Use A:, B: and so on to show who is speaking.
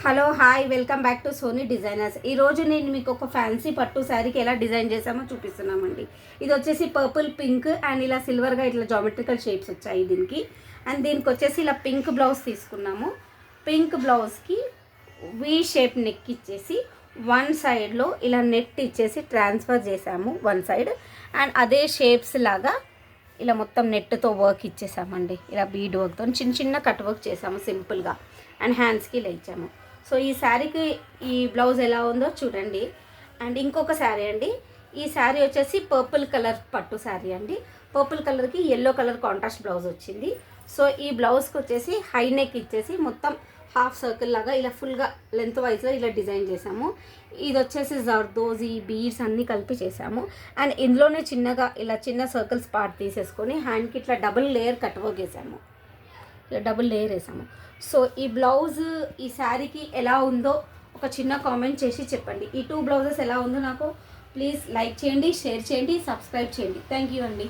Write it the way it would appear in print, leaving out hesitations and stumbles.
A: Hello hi welcome back to Sony Designers. ఈరోజు నేను మీకు ఒక ఫ్యాన్సీ పట్టు శారీకి ఎలా డిజైన్ చేసామో చూపిస్తున్నామండి. ఇది వచ్చేసి పర్పుల్ పింక్ అండ్ ఇలా సిల్వర్గా ఇట్లా జామెట్రికల్ షేప్స్ వచ్చాయి దీనికి. అండ్ దీనికి వచ్చేసి ఇలా పింక్ బ్లౌజ్ తీసుకున్నాము. పింక్ బ్లౌజ్కి వీ షేప్ నెక్ ఇచ్చేసి వన్ సైడ్లో ఇలా నెట్ ఇచ్చేసి ట్రాన్స్ఫర్ చేసాము వన్ సైడ్. అండ్ అదే షేప్స్ లాగా ఇలా మొత్తం నెట్తో వర్క్ ఇచ్చేసామండి. ఇలా బీడ్ వర్క్తో చిన్న చిన్న కట్ వర్క్ చేసాము సింపుల్గా. అండ్ హ్యాండ్స్కి ఇలా ఇచ్చాము. సో ఈ శారీకి ఈ బ్లౌజ్ ఎలా ఉందో చూడండి. అండ్ ఇంకొక శారీ అండి, ఈ శారీ వచ్చేసి పర్పుల్ కలర్ పట్టు శారీ అండి. పర్పుల్ కలర్కి ఎల్లో కలర్ కాంట్రాస్ట్ బ్లౌజ్ వచ్చింది. సో ఈ బ్లౌజ్కి వచ్చేసి హై నెక్ ఇచ్చేసి మొత్తం హాఫ్ సర్కిల్ లాగా ఇలా ఫుల్గా లెంత్ వైజ్గా ఇలా డిజైన్ చేసాము. ఇది వచ్చేసి జర్దోజీ బీడ్స్ అన్నీ కలిపి చేసాము. అండ్ ఇందులోనే చిన్నగా ఇలా చిన్న సర్కిల్స్ పార్ట్ తీసేసుకొని హ్యాండ్కి ఇట్లా డబుల్ లేయర్ కట్ వర్క్ వేసాము. ఇలా డబుల్ లేయర్ వేసాము. సో ఈ బ్లౌజ్ ఈ శారీకి ఎలా ఉందో ఒక చిన్న కామెంట్ చేసి చెప్పండి. ఈ 2 బ్లౌజెస్ ఎలా ఉందో నాకు ప్లీజ్ లైక్ చేయండి, షేర్ చేయండి, సబ్స్క్రైబ్ చేయండి. థ్యాంక్ యూ అండి.